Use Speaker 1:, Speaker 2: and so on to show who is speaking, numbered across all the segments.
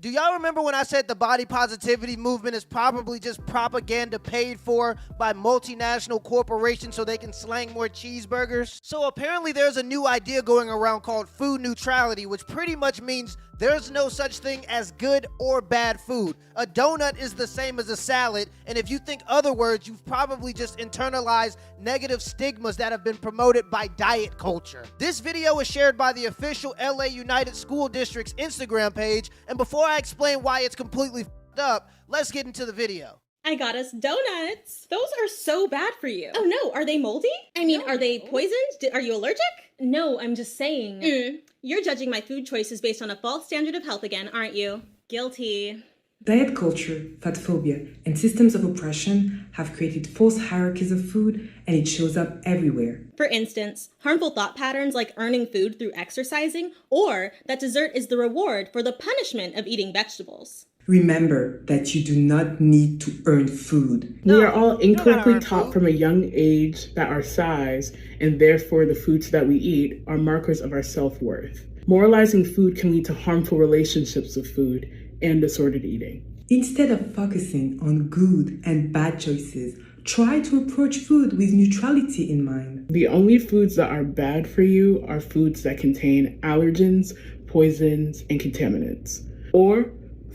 Speaker 1: Do y'all remember when I said the body positivity movement is probably just propaganda paid for by multinational corporations so they can slang more cheeseburgers? So apparently there's a new idea going around called food neutrality, which pretty much means there's no such thing as good or bad food. A donut is the same as a salad, and if you think other words, you've probably just internalized negative stigmas that have been promoted by diet culture. This video is shared by the official LA United School District's Instagram page, and before I explain why it's completely f***ed up, let's get into the video.
Speaker 2: I got us donuts. Those are so bad for you. Oh no, are they moldy? I mean, are they poisoned? Are you allergic? No, I'm just saying. You're judging my food choices based on a false standard of health again, aren't you? Guilty.
Speaker 3: Diet culture, fat phobia, and systems of oppression have created false hierarchies of food, and it shows up everywhere.
Speaker 2: For instance, harmful thought patterns like earning food through exercising, or that dessert is the reward for the punishment of eating vegetables.
Speaker 3: Remember that you do not need to earn food.
Speaker 4: We are all incorrectly taught from a young age that our size, and therefore the foods that we eat, are markers of our self-worth. Moralizing food can lead to harmful relationships with food and disordered eating.
Speaker 3: Instead of focusing on good and bad choices, try to approach food with neutrality in mind.
Speaker 4: The only foods that are bad for you are foods that contain allergens, poisons, and contaminants, or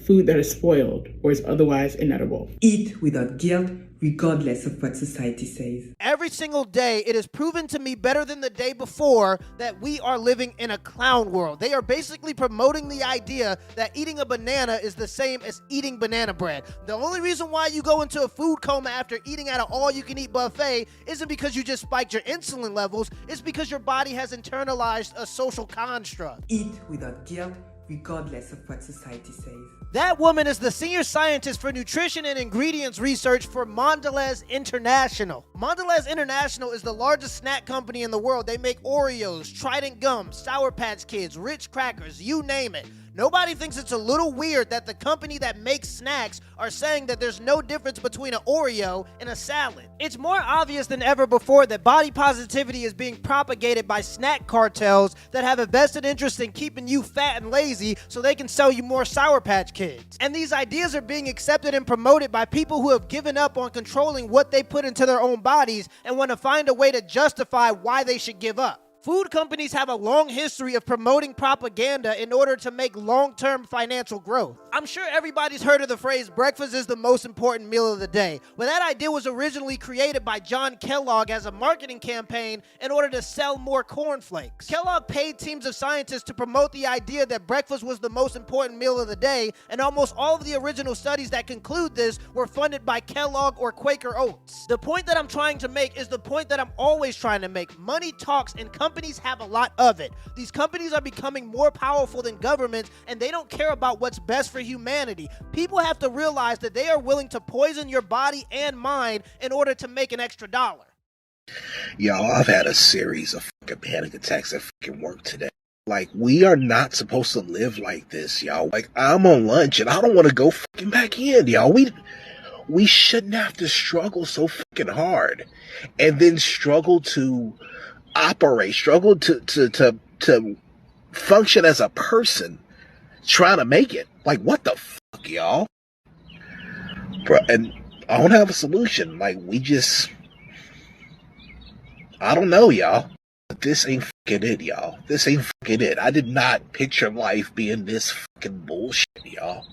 Speaker 4: food that is spoiled or is otherwise inedible.
Speaker 3: Eat without guilt, regardless of what society says.
Speaker 1: Every single day, it is proven to me better than the day before that we are living in a clown world. They are basically promoting the idea that eating a banana is the same as eating banana bread. The only reason why you go into a food coma after eating at an all-you-can-eat buffet isn't because you just spiked your insulin levels, it's because your body has internalized a social construct.
Speaker 3: Eat without guilt, regardless of what society says.
Speaker 1: That woman is the senior scientist for nutrition and ingredients research for Mondelez International. Mondelez International is the largest snack company in the world. They make Oreos, Trident gum, Sour Patch Kids, Ritz crackers, you name it. Nobody thinks it's a little weird that the company that makes snacks are saying that there's no difference between an Oreo and a salad. It's more obvious than ever before that body positivity is being propagated by snack cartels that have a vested interest in keeping you fat and lazy so they can sell you more Sour Patch Kids. And these ideas are being accepted and promoted by people who have given up on controlling what they put into their own bodies and want to find a way to justify why they should give up. Food companies have a long history of promoting propaganda in order to make long-term financial growth. I'm sure everybody's heard of the phrase, breakfast is the most important meal of the day. Well, that idea was originally created by John Kellogg as a marketing campaign in order to sell more cornflakes. Kellogg paid teams of scientists to promote the idea that breakfast was the most important meal of the day, and almost all of the original studies that conclude this were funded by Kellogg or Quaker Oats. The point that I'm trying to make is the point that I'm always trying to make. Money talks, and companies have a lot of it. These companies are becoming more powerful than governments, and they don't care about what's best for humanity. People have to realize that they are willing to poison your body and mind in order to make an extra dollar.
Speaker 5: Y'all, I've had a series of fucking panic attacks at fucking work today. Like, we are not supposed to live like this, y'all. Like, I'm on lunch and I don't want to go fucking back in, y'all. We shouldn't have to struggle so fucking hard and then struggle to operate, struggle to function as a person trying to make it. Like, what the fuck, y'all? Bro, and I don't have a solution. Like, I don't know, y'all. But this ain't fucking it, y'all. This ain't fucking it. I did not picture life being this fucking bullshit, y'all.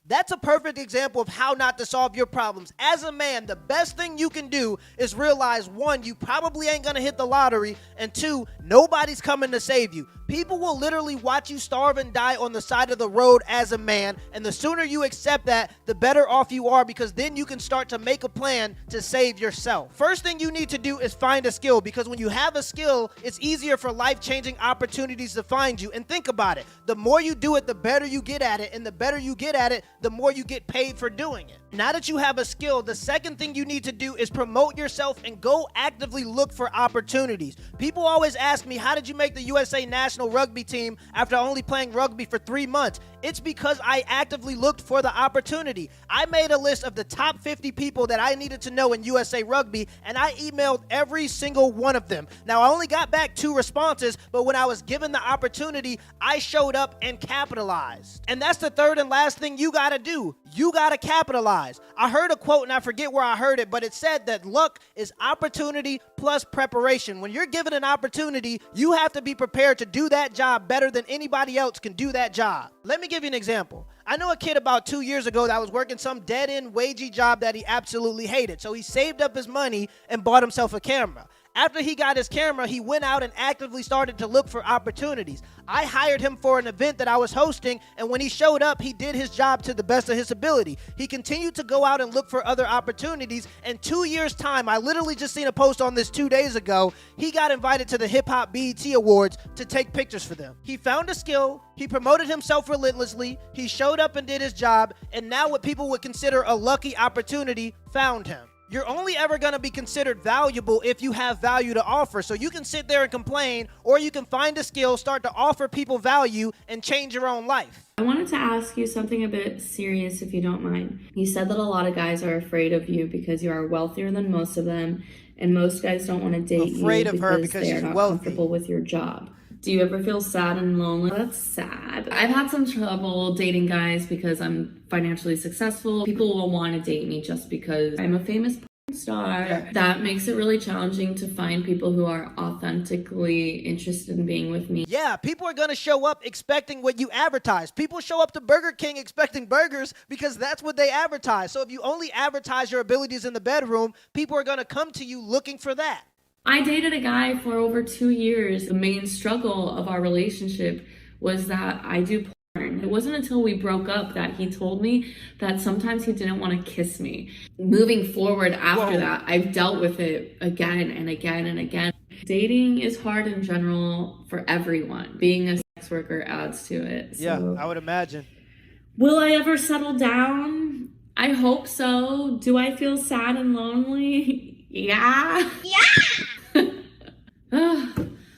Speaker 1: That's a perfect example of how not to solve your problems. As a man, the best thing you can do is realize, one, you probably ain't gonna hit the lottery, and two, nobody's coming to save you. People will literally watch you starve and die on the side of the road as a man, and the sooner you accept that, the better off you are, because then you can start to make a plan to save yourself. First thing you need to do is find a skill, because when you have a skill, it's easier for life-changing opportunities to find you. And think about it, the more you do it, the better you get at it, and the better you get at it, the more you get paid for doing it. Now that you have a skill, the second thing you need to do is promote yourself and go actively look for opportunities. People always ask me, how did you make the USA national rugby team after only playing rugby for 3 months? It's because I actively looked for the opportunity. I made a list of the top 50 people that I needed to know in USA Rugby, and I emailed every single one of them. Now, I only got back 2 responses, but when I was given the opportunity, I showed up and capitalized. And that's the third and last thing you gotta do. You gotta capitalize. I heard a quote, and I forget where I heard it, but it said that luck is opportunity plus preparation. When you're given an opportunity, you have to be prepared to do that job better than anybody else can do that job. Let me give you an example. I know a kid about 2 years ago that was working some dead-end wagey job that he absolutely hated. So he saved up his money and bought himself a camera. After he got his camera, he went out and actively started to look for opportunities. I hired him for an event that I was hosting, and when he showed up, he did his job to the best of his ability. He continued to go out and look for other opportunities. In 2 years' time, I literally just seen a post on this 2 days ago, he got invited to the Hip Hop BET Awards to take pictures for them. He found a skill, he promoted himself relentlessly, he showed up and did his job, and now what people would consider a lucky opportunity found him. You're only ever going to be considered valuable if you have value to offer. So you can sit there and complain, or you can find a skill, start to offer people value, and change your own life.
Speaker 6: I wanted to ask you something a bit serious, if you don't mind. You said that a lot of guys are afraid of you because you are wealthier than most of them, and most guys don't want to date you because they are not comfortable with your job. Do you ever feel sad and lonely? That's sad. I've had some trouble dating guys because I'm financially successful. People will want to date me just because I'm a famous porn star. Yeah. That makes it really challenging to find people who are authentically interested in being with me.
Speaker 1: Yeah, people are going to show up expecting what you advertise. People show up to Burger King expecting burgers because that's what they advertise. So if you only advertise your abilities in the bedroom, people are going to come to you looking for that.
Speaker 6: I dated a guy for over 2 years. The main struggle of our relationship was that I do porn. It wasn't until we broke up that he told me that sometimes he didn't want to kiss me. Moving forward after that, I've dealt with it again and again and again. Dating is hard in general for everyone. Being a sex worker adds to it.
Speaker 1: Yeah, I would imagine.
Speaker 6: Will I ever settle down? I hope so. Do I feel sad and lonely? Yeah.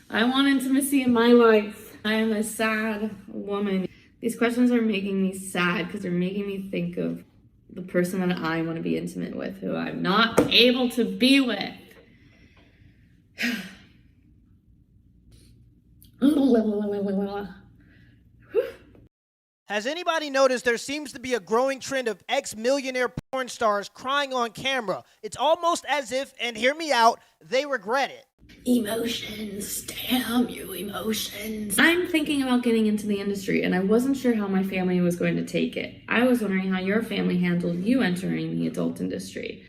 Speaker 6: I want intimacy in my life. I am a sad woman. These questions are making me sad because they're making me think of the person that I want to be intimate with, who I'm not able to be with.
Speaker 1: Has anybody noticed there seems to be a growing trend of ex-millionaire porn stars crying on camera? It's almost as if, and hear me out, they regret it.
Speaker 6: Emotions, damn you, emotions. I'm thinking about getting into the industry, and I wasn't sure how my family was going to take it. I was wondering how your family handled you entering the adult industry.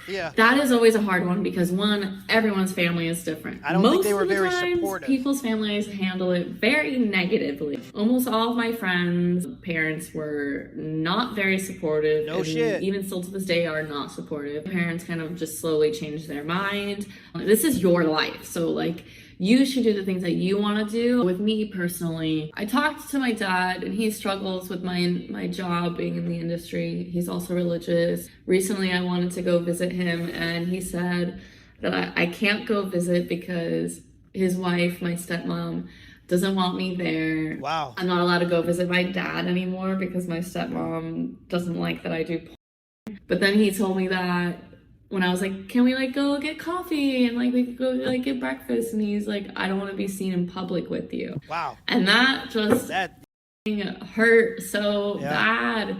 Speaker 1: Yeah.
Speaker 6: That is always a hard one because, one, everyone's family is different.
Speaker 1: I don't think they were very supportive.
Speaker 6: People's families handle it very negatively. Almost all of my friends' parents were not very supportive.
Speaker 1: No shit.
Speaker 6: Even still to this day are not supportive. Parents kind of just slowly changed their mind. This is your life. So, like, you should do the things that you want to do. With me personally, I talked to my dad and he struggles with my job being in the industry. He's also religious. Recently, I wanted to go visit him and he said that I can't go visit because his wife, my stepmom, doesn't want me there.
Speaker 1: Wow.
Speaker 6: I'm not allowed to go visit my dad anymore because my stepmom doesn't like that I do porn. But then he told me that when I was like, can we like go get coffee and like we could go like get breakfast, and he's like, I don't want to be seen in public with you.
Speaker 1: Wow.
Speaker 6: And that just hurt so bad,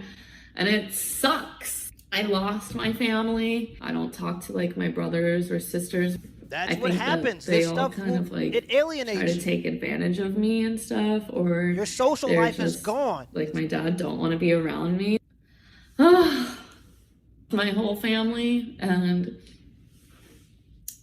Speaker 6: and it sucks. I lost my family. I don't talk to like my brothers or sisters.
Speaker 1: That's what happens.
Speaker 6: They
Speaker 1: this
Speaker 6: all
Speaker 1: stuff
Speaker 6: kind of like
Speaker 1: it alienates
Speaker 6: try to take advantage of me and stuff, or
Speaker 1: your social life is gone.
Speaker 6: Like my dad don't want to be around me. My whole family, and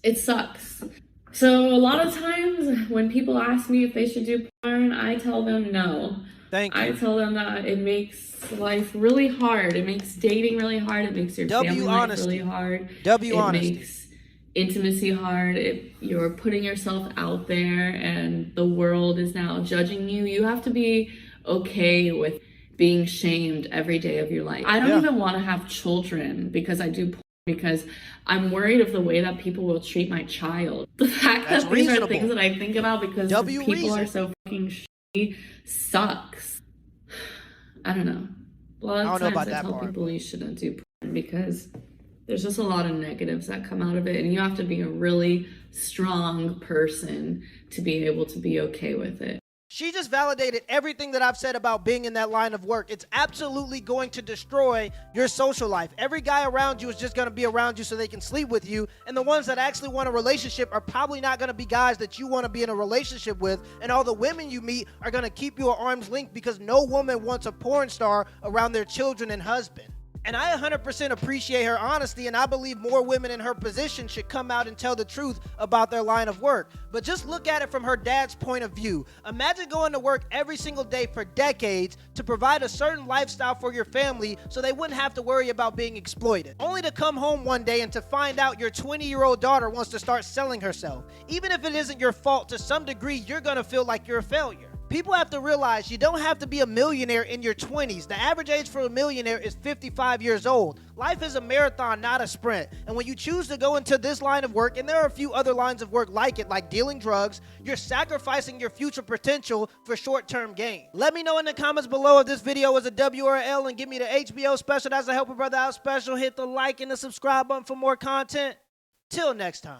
Speaker 6: it sucks. So a lot of times when people ask me if they should do porn, I tell them no.
Speaker 1: Thank you.
Speaker 6: I tell them that it makes life really hard. It makes dating really hard. It makes your family life really hard. It makes intimacy hard. You're putting yourself out there and the world is now judging you. You have to be okay with being shamed every day of your life. I don't even want to have children because I do porn, because I'm worried of the way that people will treat my child. The fact that these are things that I think about because people are so fucking sucks. I don't know. A lot of times I tell people you shouldn't do porn because there's just a lot of negatives that come out of it, and you have to be a really strong person to be able to be okay with it.
Speaker 1: She just validated everything that I've said about being in that line of work. It's absolutely going to destroy your social life. Every guy around you is just going to be around you so they can sleep with you, and the ones that actually want a relationship are probably not going to be guys that you want to be in a relationship with, and all the women you meet are going to keep you at arm's length because no woman wants a porn star around their children and husband. And I 100% appreciate her honesty, and I believe more women in her position should come out and tell the truth about their line of work. But just look at it from her dad's point of view. Imagine going to work every single day for decades to provide a certain lifestyle for your family so they wouldn't have to worry about being exploited. Only to come home one day and to find out your 20-year-old daughter wants to start selling herself. Even if it isn't your fault, to some degree, you're gonna feel like you're a failure. People have to realize you don't have to be a millionaire in your 20s. The average age for a millionaire is 55 years old. Life is a marathon, not a sprint. And when you choose to go into this line of work, and there are a few other lines of work like it, like dealing drugs, you're sacrificing your future potential for short-term gain. Let me know in the comments below if this video was a W or a L, and give me the HBO special. That's a Help a Brother Out special. Hit the like and the subscribe button for more content. Till next time.